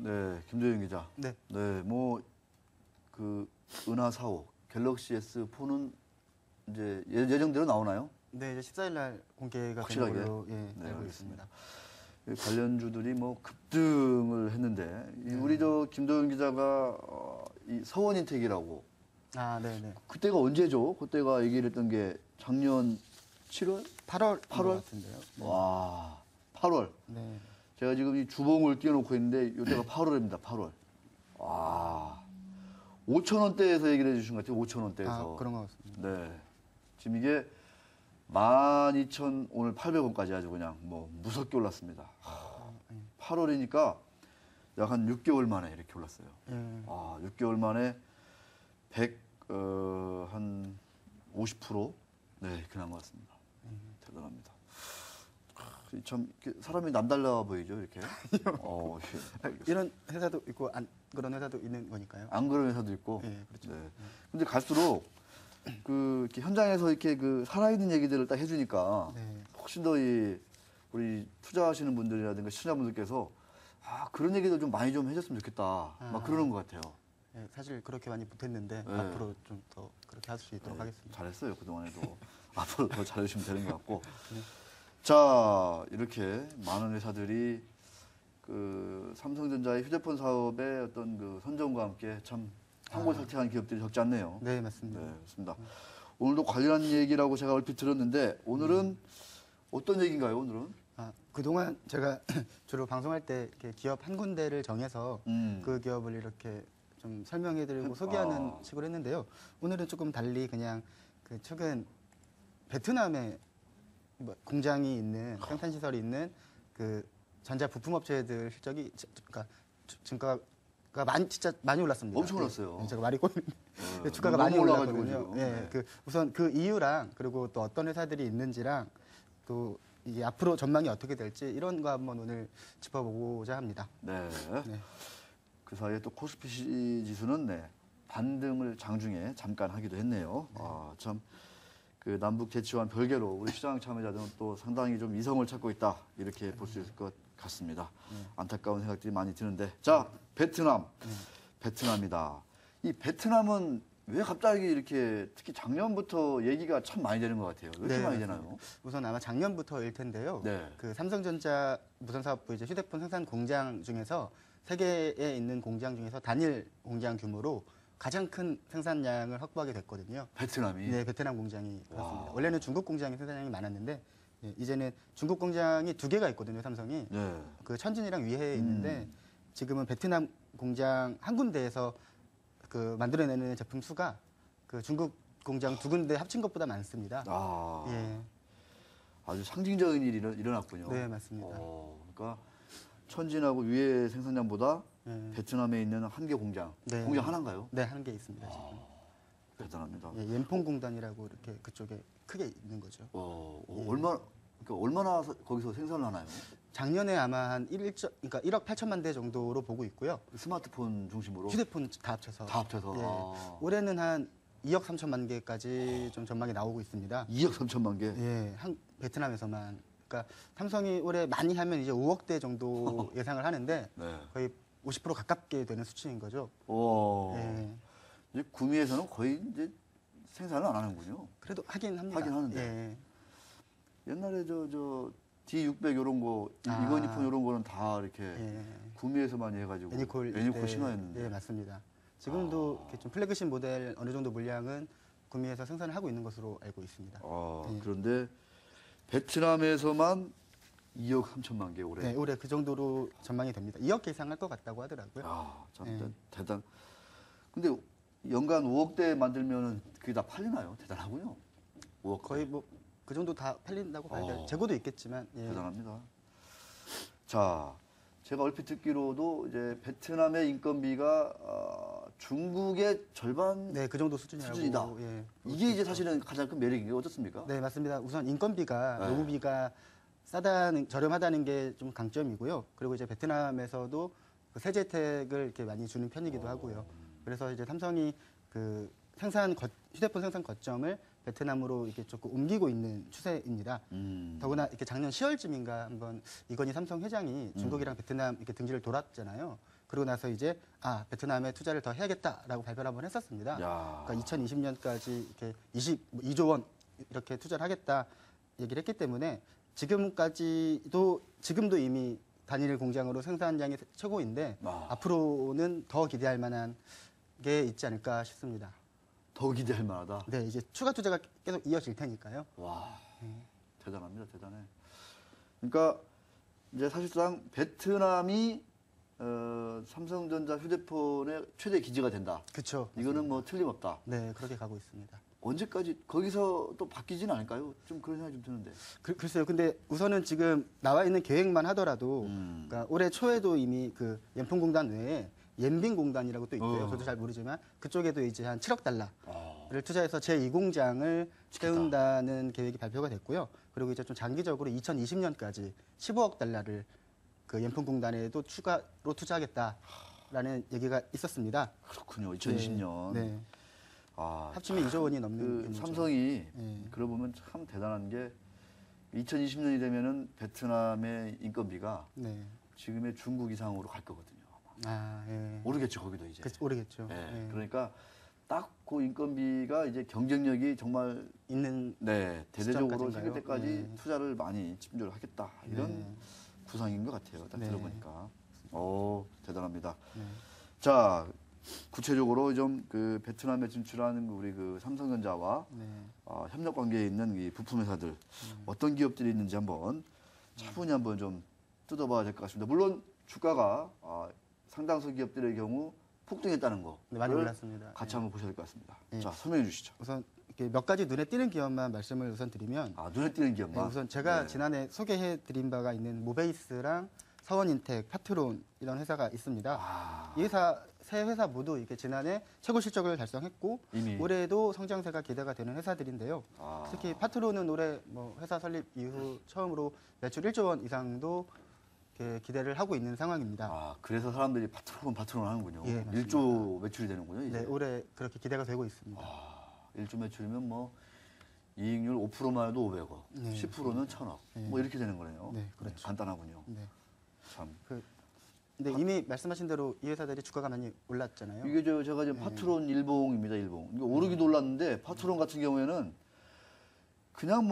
네, 김도영 기자. 네. 네, 뭐 그 은하 4호 갤럭시 S4는 이제 예정대로 나오나요? 네, 이제 14일 날 공개가 확실하게? 되는 걸로 예, 네, 알고 알겠습니다. 있습니다. 이 관련주들이 뭐 급등을 했는데 우리 저 김도영 기자가 이 서원인텍이라고 아, 네, 네. 그때가 언제죠? 그때가 얘기를 했던 게 작년 7월? 8월 8월? 같은데요. 네. 와, 8월. 네. 제가 지금 이 주봉을 띄워놓고 있는데 이때가 8월입니다. 8월. 와, 5,000원대에서 얘기를 해주신 것 같아요. 5,000원대에서. 아, 그런 것 같습니다. 네. 지금 이게 12,000 오늘 800원까지 아주 그냥 뭐 무섭게 올랐습니다. 8월이니까 약 한 6개월 만에 이렇게 올랐어요. 예. 아, 6개월 만에 100한 50% 네, 이렇게 난 것 같습니다. 대단합니다. 참 이렇게 사람이 남달라 보이죠, 이렇게. 이런 회사도 있고 안 그런 회사도 있는 거니까요. 안 그런 회사도 있고. 예, 그렇죠. 네. 근데 갈수록 그 이렇게 현장에서 이렇게 그 살아있는 얘기들을 딱 해주니까 네. 훨씬 더 이 우리 투자하시는 분들이라든가 시청자분들께서 아 그런 얘기들 좀 많이 좀 해줬으면 좋겠다. 막 그러는 것 같아요. 예, 사실 그렇게 많이 못했는데 네. 앞으로 좀 더 그렇게 할 수 있도록 하겠습니다. 잘했어요 그동안에도. 앞으로 더 잘해주시면 되는 것 같고. 자 이렇게 많은 회사들이 그 삼성전자의 휴대폰 사업의 어떤 그 선정과 함께 참 상고살태한 기업들이 적지 않네요. 네, 맞습니다. 네, 그렇습니다. 오늘도 관련한 얘기라고 제가 얼핏 들었는데 오늘은 어떤 얘기인가요? 오늘은? 아, 그동안 제가 주로 방송할 때 이렇게 기업 한 군데를 정해서 그 기업을 이렇게 좀 설명해드리고 소개하는 식으로 했는데요. 오늘은 조금 달리 그냥 그 최근 베트남에 뭐 공장이 있는 생산 시설이 있는 그 전자 부품 업체들 실적이 그러니까 증가가 진짜 많이 올랐습니다. 엄청 올랐어요. 네, 제가 말이 꼬이는데 네, 주가가 너무 많이 올라가지고 올랐거든요. 지금. 예, 네. 그 우선 그 이유랑 그리고 또 어떤 회사들이 있는지랑 또 이게 앞으로 전망이 어떻게 될지 이런 거 한번 오늘 짚어보고자 합니다. 네. 네. 그 사이에 또 코스피 지수는 네, 반등을 장중에 잠깐 하기도 했네요. 아, 참, 그 남북 대치와는 별개로 우리 시장 참여자들은 또 상당히 좀 이성을 찾고 있다. 이렇게 볼 수 있을 것 같습니다. 안타까운 생각들이 많이 드는데. 자, 베트남. 베트남이다. 이 베트남은 왜 갑자기 이렇게 특히 작년부터 얘기가 참 많이 되는 것 같아요. 왜 이렇게 네, 많이 맞습니다. 되나요? 우선 아마 작년부터일 텐데요. 네. 그 삼성전자 무선사업부 이제 휴대폰 생산 공장 중에서 세계에 있는 공장 중에서 단일 공장 규모로 가장 큰 생산량을 확보하게 됐거든요. 베트남이. 네, 베트남 공장이 그렇습니다. 원래는 중국 공장이 생산량이 많았는데 예, 이제는 중국 공장이 2개가 있거든요, 삼성이. 네. 그 천진이랑 위해에 있는데 지금은 베트남 공장 한 군데에서 그 만들어내는 제품 수가 그 중국 공장 2군데 합친 것보다 많습니다. 아, 예, 아주 상징적인 일이 일어났군요. 네, 맞습니다. 그러니까 천진하고 위에 생산량보다 예. 베트남에 있는 한 개 공장. 네. 공장 하나인가요? 네, 한 개 있습니다. 지금. 대단합니다. 예, 옌퐁 공단이라고 이렇게 그쪽에 크게 있는 거죠. 얼마나 거기서 생산을 하나요? 작년에 아마 한 1억 8천만 대 정도로 보고 있고요. 스마트폰 중심으로? 휴대폰 다 합쳐서. 다 합쳐서. 예. 아. 올해는 한 2억 3천만 개까지 좀 전망이 나오고 있습니다. 2억 3천만 개? 예, 베트남에서만. 그러니까 삼성이 올해 많이 하면 이제 5억 대 정도 예상을 하는데 네. 거의 50% 가깝게 되는 수치인 거죠. 오. 예. 이제 구미에서는 거의 이제 생산을 안 하는군요. 그래도 하긴 합니다. 하긴 하는데. 예. 옛날에 저 D600 이런 거, 이건희폰 이런 거는 다 이렇게 예. 구미에서만 해가지고 애니콜 신화였는데. 예, 맞습니다. 지금도 이렇게 좀 플래그십 모델 어느 정도 물량은 구미에서 생산을 하고 있는 것으로 알고 있습니다. 예. 그런데 베트남에서만 2억 3천만 개 올해. 네, 올해 그 정도로 전망이 됩니다. 2억 개 이상 할 것 같다고 하더라고요. 아, 참 예. 대단. 근데 연간 5억 대 만들면은 그게 다 팔리나요? 대단하군요. 5억 거의 뭐 그 정도 다 팔린다고 봐야 돼요. 어. 재고도 있겠지만. 예. 대단합니다. 자, 제가 얼핏 듣기로도 이제 베트남의 인건비가 중국의 절반 네, 그 정도 수준이라고. 수준이다. 예, 이게 이제 사실은 가장 큰 매력인 게 어떻습니까? 네, 맞습니다. 우선 인건비가 네. 노무비가 저렴하다는 게 좀 강점이고요. 그리고 이제 베트남에서도 그 세제 혜택을 이렇게 많이 주는 편이기도 하고요. 그래서 이제 삼성이 그 휴대폰 생산 거점을 베트남으로 이렇게 조금 옮기고 있는 추세입니다. 더구나 이렇게 작년 10월쯤인가 한번 이건희 삼성 회장이 중국이랑 베트남 이렇게 등지를 돌았잖아요. 그러고 나서 이제 베트남에 투자를 더 해야겠다라고 발표를 한번 했었습니다. 야. 그러니까 2020년까지 이렇게 22조 원 이렇게 투자를 하겠다 얘기를 했기 때문에 지금도 이미 단일 공장으로 생산량이 최고인데 앞으로는 더 기대할 만한 게 있지 않을까 싶습니다. 더 기대할 만하다. 네, 이제 추가 투자가 계속 이어질 테니까요. 와, 대단합니다, 대단해. 그러니까 이제 사실상 베트남이 삼성전자 휴대폰의 최대 기지가 된다. 그렇죠. 이거는 뭐 틀림없다. 네, 그렇게 가고 있습니다. 언제까지 거기서 또 바뀌지는 않을까요? 좀 그런 생각이 좀 드는데. 글쎄요. 근데 우선은 지금 나와 있는 계획만 하더라도 그러니까 올해 초에도 이미 그 연풍공단 외에 연빈공단이라고 또 있고요. 저도 잘 모르지만 그쪽에도 이제 한 7억 달러를 투자해서 제2공장을 세운다는 계획이 발표가 됐고요. 그리고 이제 좀 장기적으로 2020년까지 15억 달러를 그 연풍공단에도 추가로 투자하겠다라는 얘기가 있었습니다. 그렇군요. 2020년. 네. 아, 합치면 2조 원이 넘는 그 규모죠. 삼성이 네. 그러고 보면 참 대단한 게 2020년이 되면은 베트남의 인건비가 네. 지금의 중국 이상으로 갈 거거든요. 예. 오르겠죠, 거기도 이제. 오르겠죠. 예. 예. 그러니까 딱 그 인건비가 이제 경쟁력이 정말 있는 대대적으로 시점까지인가요? 생길 때까지 네. 투자를 많이 집중을 하겠다. 이런 네. 구상인 것 같아요. 딱 네. 들어보니까. 오, 대단합니다. 네. 자, 구체적으로 좀 그 베트남에 진출하는 우리 그 삼성전자와 네. 협력 관계에 있는 이 부품 회사들 어떤 기업들이 있는지 한번 차분히 한번 좀 뜯어봐야 될 것 같습니다. 물론 주가가 상당수 기업들의 경우 폭등했다는 거 네, 많이 올랐습니다. 같이 네. 한번 보셔야 될 것 같습니다. 네. 자, 설명해 주시죠. 우선 이렇게 몇 가지 눈에 띄는 기업만 말씀을 우선 드리면 눈에 띄는 네, 기업만. 우선 제가 네. 지난해 소개해 드린 바가 있는 모베이스랑 서원인텍, 파트론 이런 회사가 있습니다. 이 세 회사 모두 이렇게 지난해 최고 실적을 달성했고 이미. 올해도 성장세가 기대가 되는 회사들인데요. 특히 파트론은 올해 뭐 회사 설립 이후 처음으로 매출 1조 원 이상도 이렇게 기대를 하고 있는 상황입니다. 그래서 사람들이 파트론 하는군요. 예, 맞습니다. 1조 매출이 되는군요. 이제. 네, 올해 그렇게 기대가 되고 있습니다. 1조 매출이면 뭐 이익률 5%만 해도 500억, 네, 10%는 1000억. 네. 뭐 이렇게 되는 거네요. 네, 그렇죠. 간단하군요. 네. 참. 근데 이미 말씀하신 대로 이 회사들이 주가가 많이 올랐잖아요. 이게 제가 지금 파트론 일봉입니다, 일봉. 이게 오르기도 올랐는데 파트론 같은 경우에는 그냥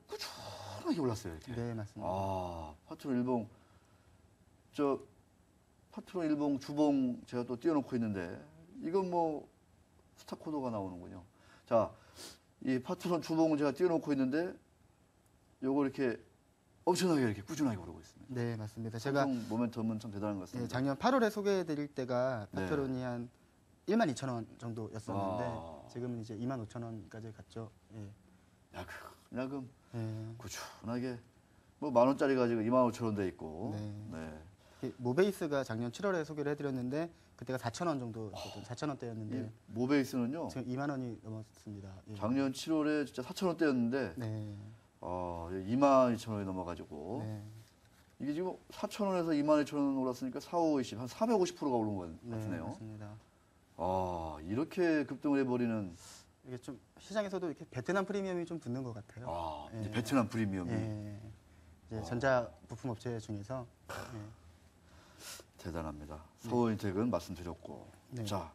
꾸준하게 올랐어요. 이렇게. 네, 맞습니다. 파트론 일봉. 파트론 일봉 주봉 제가 또 띄워놓고 있는데 이건 뭐 스타 코드가 나오는군요. 자, 이 파트론 주봉 제가 띄워놓고 있는데 요거 이렇게 엄청나게 이렇게 꾸준하게 오르고 있습니다. 네, 맞습니다. 제가 삼성 모멘텀은 참 대단한 것 같습니다. 작년 8월에 소개해 드릴 때가 네. 파트론이 한 12,000원 정도였었는데 아. 지금은 이제 25,000원까지 갔죠. 예. 야금 예. 꾸준하게 뭐 10,000원짜리가 지금 25,000원 돼 있고. 네. 모베이스가 작년 7월에 소개를 해드렸는데 그때가 4,000원 정도였거든요. 4,000원대였는데 모베이스는요. 지금 2만 원이 넘었습니다. 예. 작년 7월에 진짜 4,000원대였는데 네. 22,000원이 넘어가지고 네. 이게 지금 4,000원에서 22,000원 올랐으니까 4, 5, 20, 한 450%가 오른 것 네, 같으네요. 맞습니다. 이렇게 급등을 해버리는 이게 좀 시장에서도 이렇게 베트남 프리미엄이 좀 붙는 것 같아요. 이제 예. 베트남 프리미엄이 예. 이제 전자 부품 업체 중에서 예. 대단합니다. 서원인텍은 말씀드렸고, 네. 자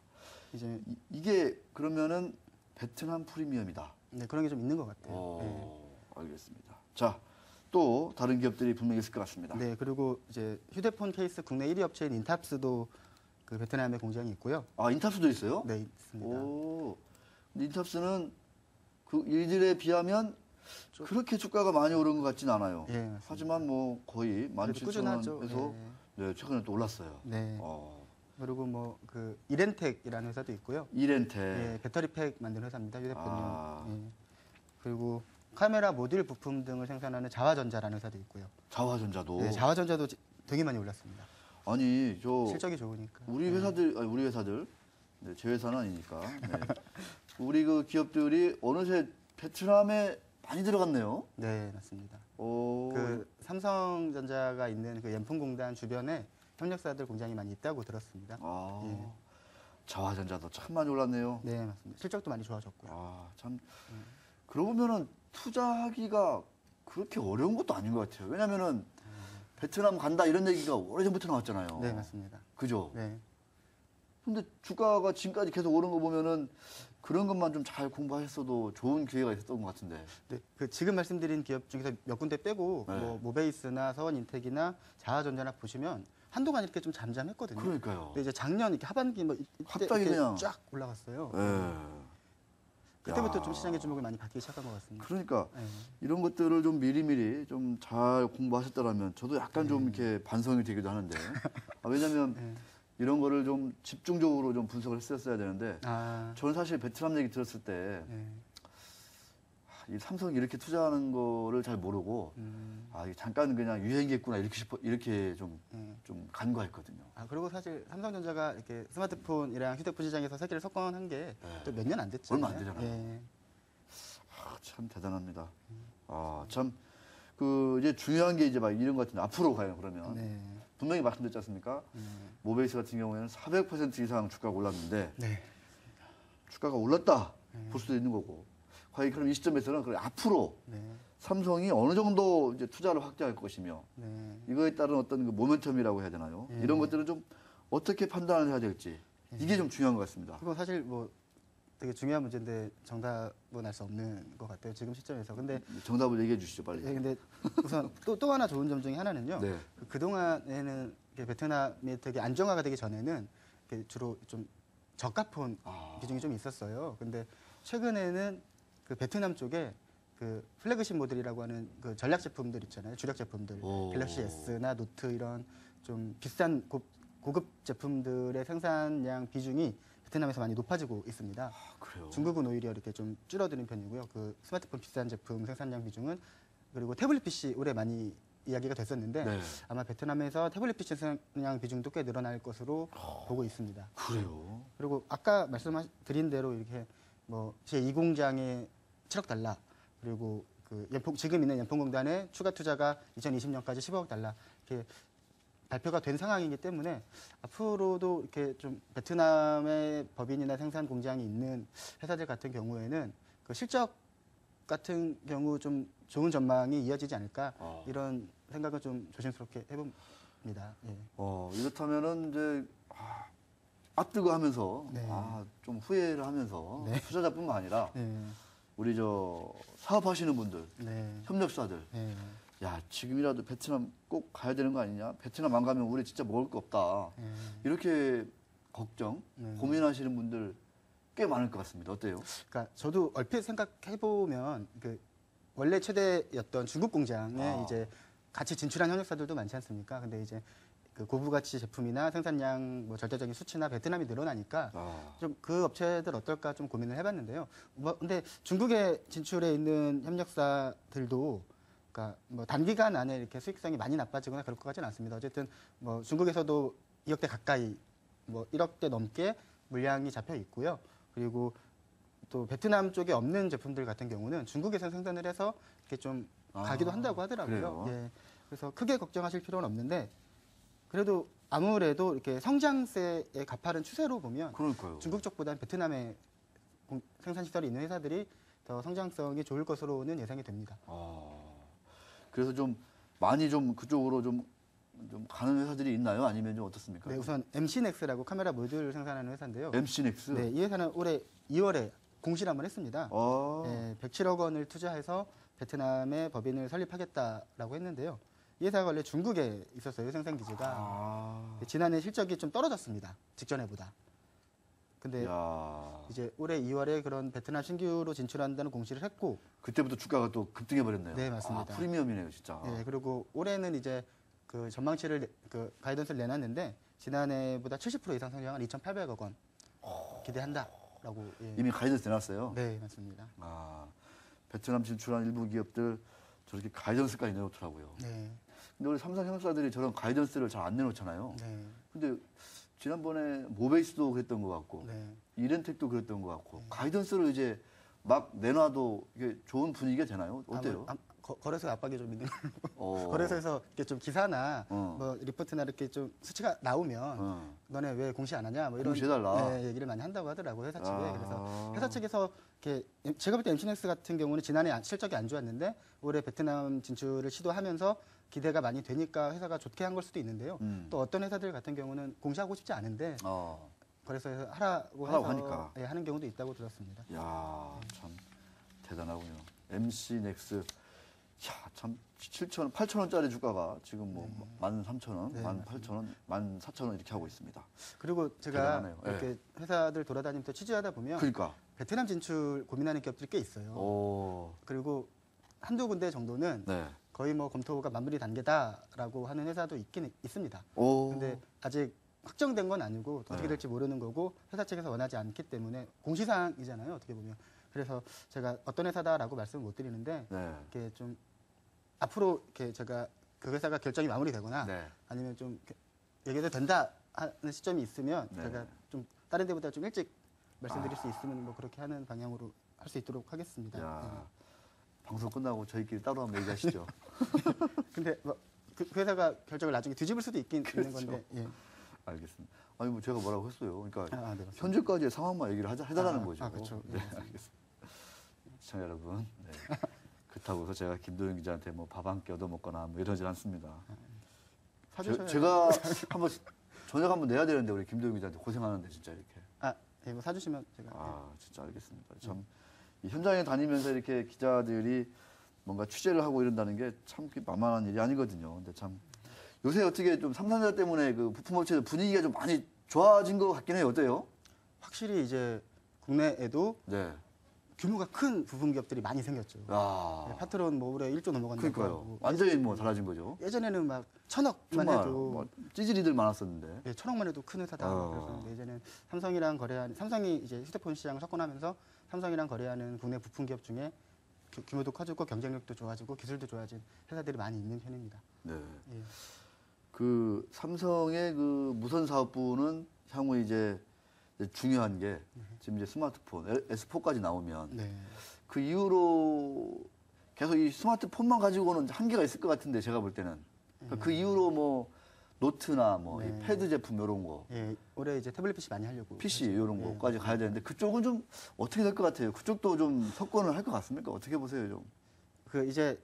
이제 이게 그러면은 베트남 프리미엄이다. 네, 그런 게 좀 있는 것 같아요. 예. 알겠습니다. 자, 또 다른 기업들이 분명히 있을 것 같습니다. 네, 그리고 이제 휴대폰 케이스 국내 1위 업체인 인탑스도 그 베트남에 공장이 있고요. 인탑스도 있어요? 네, 있습니다. 근데 인탑스는 그 일들에 비하면 그렇게 주가가 많이 오른 것 같진 않아요. 예, 맞습니다. 하지만 뭐 거의 그래도 꾸준하죠. 17,000원에서 네. 최근에 또 올랐어요. 네. 그리고 뭐 그 이렌텍이라는 회사도 있고요. 이렌텍. 예, 배터리팩 만드는 회사입니다. 휴대폰용. 아. 예. 그리고 카메라 모듈 부품 등을 생산하는 자화전자라는 회사도 있고요. 자화전자도. 네, 자화전자도 되게 많이 올랐습니다. 아니 실적이 좋으니까. 우리 회사들 네, 제 회사는 아니니까 네. 우리 그 기업들이 어느새 베트남에 많이 들어갔네요. 네, 맞습니다. 오. 그 삼성전자가 있는 그 연풍공단 주변에 협력사들 공장이 많이 있다고 들었습니다. 예. 자화전자도 참 많이 올랐네요. 네, 맞습니다. 실적도 많이 좋아졌고요. 참 그러고 보면은 투자하기가 그렇게 어려운 것도 아닌 것 같아요. 왜냐면은 베트남 간다 이런 얘기가 오래전부터 나왔잖아요. 네, 맞습니다. 그죠? 네. 근데 주가가 지금까지 계속 오른 거 보면은 그런 것만 좀 잘 공부하셨어도 좋은 기회가 있었던 것 같은데. 네, 그 지금 말씀드린 기업 중에서 몇 군데 빼고 네. 뭐 모베이스나 서원인텍이나 자하전자나 보시면 한동안 이렇게 좀 잠잠했거든요. 그러니까요. 근데 이제 작년 이렇게 하반기 뭐 이때 갑자기 이렇게 그냥. 쫙 올라갔어요. 예. 그때부터 야. 좀 시장의 주목을 많이 받기 시작한 것 같습니다. 그러니까 네. 이런 것들을 좀 미리미리 좀 잘 공부하셨더라면 저도 약간 좀 이렇게 반성이 되기도 하는데. 왜냐면 네. 이런 거를 좀 집중적으로 좀 분석을 했었어야 되는데 아, 저는 사실 베트남 얘기 들었을 때 네. 이 삼성이 이렇게 투자하는 거를 잘 모르고 이게 잠깐 그냥 유행이겠구나 이렇게 좀 간과했거든요. 아, 그리고 사실 삼성전자가 이렇게 스마트폰이랑 휴대폰 시장에서 세계를 석권한 게 네. 또 몇 년 안 됐죠. 얼마 안 되잖아요. 예. 참 대단합니다. 참 그 이제 중요한 게 이제 막 이런 것 같은데 앞으로 가요 그러면 네. 분명히 말씀드렸지 않습니까? 모베이스 같은 경우에는 400% 이상 주가가 올랐는데 네. 주가가 올랐다 볼 수도 있는 거고 과연 그럼 이 시점에서는 그래 앞으로 네. 삼성이 어느 정도 이제 투자를 확대할 것이며 네. 이거에 따른 어떤 그 모멘텀이라고 해야 되나요? 이런 것들을 좀 어떻게 판단을 해야 될지 이게 좀 중요한 것 같습니다. 그건 사실 뭐 되게 중요한 문제인데 정답은 알 수 없는 것 같아요. 지금 시점에서. 근데 정답을 얘기해 주시죠 빨리. 예, 근데 우선 또 하나 좋은 점 중에 하나는요. 네. 그동안에는 이렇게 베트남이 되게 안정화가 되기 전에는 이렇게 주로 좀 저가폰 비중이 좀 있었어요. 근데 최근에는 그 베트남 쪽에 그 플래그십 모델이라고 하는 그 전략 제품들 있잖아요. 주력 제품들. 오. 갤럭시 S나 노트 이런 좀 비싼 고급 제품들의 생산량 비중이 베트남에서 많이 높아지고 있습니다. 그래요. 중국은 오히려 이렇게 좀 줄어드는 편이고요. 그 스마트폰 비싼 제품 생산량 비중은 그리고 태블릿 PC 올해 많이 이야기가 됐었는데 네. 아마 베트남에서 태블릿 PC 생산량 비중도 꽤 늘어날 것으로 보고 있습니다. 그래요. 그리고 아까 말씀드린 대로 이렇게 뭐 제2 공장에 7억 달러 그리고 그 지금 있는 연평공단의 추가 투자가 2020년까지 10억 달러 이렇게 발표가 된 상황이기 때문에 앞으로도 이렇게 좀 베트남의 법인이나 생산 공장이 있는 회사들 같은 경우에는 그 실적 같은 경우 좀 좋은 전망이 이어지지 않을까 이런 생각을 좀 조심스럽게 해봅니다. 예. 이렇다면은 이제 앞두고 하면서 네. 좀 후회를 하면서 네. 투자자뿐만 아니라 네. 우리 저 사업하시는 분들, 네. 협력사들, 네. 야 지금이라도 베트남 꼭 가야 되는 거 아니냐? 베트남 안 가면 우리 진짜 먹을 거 없다. 네. 이렇게 걱정, 고민하시는 분들 꽤 많을 것 같습니다. 어때요? 그러니까 저도 얼핏 생각해 보면 그 원래 최대였던 중국 공장에 이제 같이 진출한 협력사들도 많지 않습니까? 근데 이제 그 고부 가치 제품이나 생산량 뭐 절대적인 수치나 베트남이 늘어나니까 좀 그 업체들 어떨까 좀 고민을 해봤는데요. 근데 중국에 진출해 있는 협력사들도 그러니까 뭐 단기간 안에 이렇게 수익성이 많이 나빠지거나 그럴 것 같지는 않습니다. 어쨌든 뭐 중국에서도 2억 대 가까이 뭐 1억 대 넘게 물량이 잡혀 있고요. 그리고 또 베트남 쪽에 없는 제품들 같은 경우는 중국에서 생산을 해서 이렇게 좀 가기도 한다고 하더라고요. 그래요? 예. 그래서 크게 걱정하실 필요는 없는데 그래도 아무래도 이렇게 성장세의 가파른 추세로 보면 그러니까요. 중국 쪽보다는 베트남에 생산 시설이 있는 회사들이 더 성장성이 좋을 것으로는 예상이 됩니다. 그래서 좀 많이 좀 그쪽으로 좀 가는 회사들이 있나요? 아니면 좀 어떻습니까? 네, 우선 MC넥스라고 카메라 모듈 생산하는 회사인데요. MC넥스. 네, 이 회사는 올해 2월에 공시를 했습니다. 네, 107억 원을 투자해서 베트남에 법인을 설립하겠다라고 했는데요. 이 회사가 원래 중국에 있었어요, 생산 기지가. 지난해 실적이 좀 떨어졌습니다. 직전해보다. 근데 이제 올해 2월에 그런 베트남 신규로 진출한다는 공시를 했고 그때부터 주가가 또 급등해 버렸네요. 네, 맞습니다. 프리미엄이네요, 진짜. 네, 그리고 올해는 이제 그 전망치를 그 가이던스를 내놨는데 지난해보다 70% 이상 성장한 2,800억 원 기대한다라고. 예. 이미 가이던스 내놨어요. 네, 맞습니다. 베트남 진출한 일부 기업들 저렇게 가이던스까지 내놓더라고요. 네. 근데 우리 삼성 협력사들이 저런 가이던스를 잘 안 내놓잖아요. 네. 근데 지난번에 모베이스도 그랬던 것 같고 네. 이렌텍도 그랬던 것 같고 가이던스를 이제 막 내놔도 이게 좋은 분위기가 되나요? 어때요? 거래소 압박이 좀 있는 걸로. 어. 거래소에서 이렇게 좀 기사나 뭐 리포트나 이렇게 좀 수치가 나오면 너네 왜 공시 안 하냐 뭐 이런 공시해달라. 네, 얘기를 많이 한다고 하더라고요, 회사 측에. 그래서 회사 측에서 이렇게 제가 볼 때 MC넥스 같은 경우는 지난해 실적이 안 좋았는데 올해 베트남 진출을 시도하면서 기대가 많이 되니까 회사가 좋게 한 걸 수도 있는데요. 또 어떤 회사들 같은 경우는 공시하고 싶지 않은데 거래소에서 하라고 해서 하니까. 예, 하는 경우도 있다고 들었습니다. 야, 참 대단하군요. MC 넥스. 야, 참 7천, 8천 원짜리 주가가 지금 뭐 13,000원, 네, 18,000원, 14,000원 이렇게 하고 있습니다. 그리고 제가 대단하네요. 이렇게 회사들 돌아다니면서 취재하다 보면 그러니까. 베트남 진출 고민하는 기업들이 꽤 있어요. 오. 그리고 한두 군데 정도는 네. 거의 뭐 검토가 마무리 단계다라고 하는 회사도 있긴 있습니다. 오. 근데 아직 확정된 건 아니고 어떻게 네. 될지 모르는 거고 회사 측에서 원하지 않기 때문에 공시사항이잖아요. 어떻게 보면. 그래서 제가 어떤 회사다라고 말씀을 못 드리는데 네. 이렇게 좀 앞으로 이렇게 제가 그 회사가 결정이 마무리되거나 네. 아니면 좀 이렇게 얘기해도 된다 하는 시점이 있으면 네. 제가 좀 다른 데보다 좀 일찍 말씀드릴 수 있으면 뭐 그렇게 하는 방향으로 할 수 있도록 하겠습니다. 야. 방송 끝나고 저희끼리 따로 한번 얘기하시죠. 근데 뭐 그 회사가 결정을 나중에 뒤집을 수도 있는 그렇죠. 건데. 예. 알겠습니다. 아니 뭐 제가 뭐라고 했어요. 그러니까 네, 맞습니다. 현재까지의 상황만 얘기를 해달라는 아, 거죠. 아, 그렇죠. 네, 알겠습니다. 시청자 여러분, 네. 그렇다고 해서 제가 김도영 기자한테 뭐 밥 한 끼 얻어먹거나 뭐 이러질 않습니다. 사주셔야 제가 한번 저녁 한번 내야 되는데 우리 김도영 기자한테 고생하는데 진짜 이렇게. 예, 뭐 사주시면 제가. 아 진짜 알겠습니다. 참 이 현장에 다니면서 이렇게 기자들이 뭔가 취재를 하고 이런다는 게 참 만만한 일이 아니거든요. 근데 참 요새 어떻게 좀 삼성전자 때문에 그 부품업체들 분위기가 좀 많이 좋아진 것 같긴 해요. 어때요? 확실히 이제 국내에도 네. 규모가 큰 부품 기업들이 많이 생겼죠. 야. 네, 파트론 뭐 올해 1조 넘어간다고 그러니까요. 하고. 완전히 뭐 달라진 거죠. 예전에는 막 천억만 정말 해도 뭐 찌질이들 많았었는데. 예, 천억만 해도 큰 회사다. 그랬었는데 이제는 삼성이랑 거래하는 삼성이 이제 휴대폰 시장을 석권하면서 삼성이랑 거래하는 국내 부품 기업 중에 규모도 커지고 경쟁력도 좋아지고 기술도 좋아진 회사들이 많이 있는 편입니다. 네. 예. 그 삼성의 그 무선 사업부는 향후 이제 중요한 게 지금 이제 스마트폰 S4까지 나오면 네. 그 이후로 계속 이 스마트폰만 가지고는 한계가 있을 것 같은데 제가 볼 때는 그 이후로 뭐 노트나 뭐 이 네. 패드 제품 이런 거 예, 올해 이제 태블릿 PC 많이 하려고. PC 하죠. 이런 예. 거까지 가야 되는데 그쪽은 좀 어떻게 될 것 같아요? 그쪽도 좀 석권을 할 것 같습니까? 어떻게 보세요, 좀? 그 이제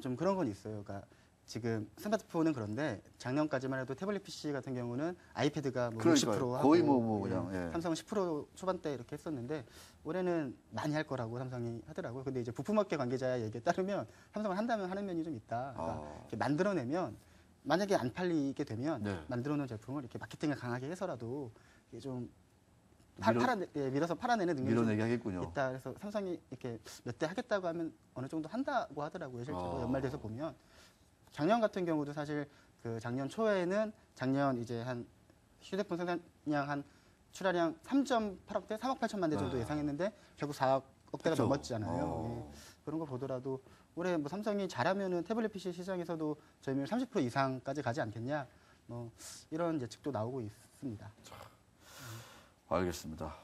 좀 그런 건 있어요. 그러니까 지금 스마트폰은 그런데 작년까지만 해도 태블릿 PC 같은 경우는 아이패드가 뭐 그러니까요. 60% 하고 거의 뭐 그냥, 예. 삼성은 10% 초반대 이렇게 했었는데 올해는 많이 할 거라고 삼성이 하더라고요. 근데 이제 부품업계 관계자 얘기에 따르면 삼성은 한다면 하는 면이 좀 있다. 그러니까 이렇게 만들어내면 만약에 안 팔리게 되면 네. 만들어놓은 제품을 이렇게 마케팅을 강하게 해서라도 이게 좀 밀어- 밀어서 팔아내는 능력이 좀 밀어내기 하겠군요. 있다. 그래서 삼성이 이렇게 몇 대 하겠다고 하면 어느 정도 한다고 하더라고요. 실제로 연말 돼서 보면 작년 같은 경우도 사실 그 작년 초에는 작년 이제 한 휴대폰 생산량 한 출하량 3.8억대, 3억 8천만 대 정도 네. 예상했는데 결국 4억대가 그렇죠. 넘었잖아요. 예. 그런 거 보더라도 올해 뭐 삼성이 잘하면은 태블릿 PC 시장에서도 점유율 30% 이상까지 가지 않겠냐. 뭐 이런 예측도 나오고 있습니다. 알겠습니다.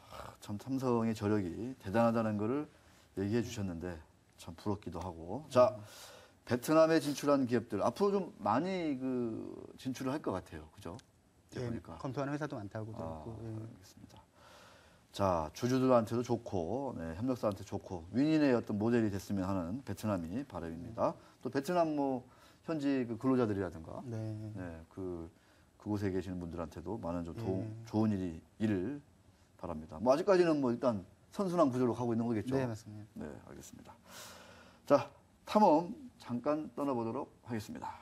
참 삼성의 저력이 대단하다는 것을 얘기해 주셨는데 참 부럽기도 하고. 자, 베트남에 진출한 기업들 앞으로 좀 많이 그 진출을 할 것 같아요. 그죠? 예, 보니까. 검토하는 회사도 많다고 들었고. 예. 알겠습니다. 자, 주주들한테도 좋고, 네, 협력사한테 좋고, 윈윈의 어떤 모델이 됐으면 하는 베트남이 바람입니다. 또 베트남 뭐 현지 그 근로자들이라든가, 네. 네, 그곳에 계시는 분들한테도 많은 좀 예. 좋은 일을 바랍니다. 뭐 아직까지는 뭐 일단 선순환 구조로 가고 있는 거겠죠. 네, 맞습니다. 네, 알겠습니다. 자, 탐험 잠깐 떠나보도록 하겠습니다.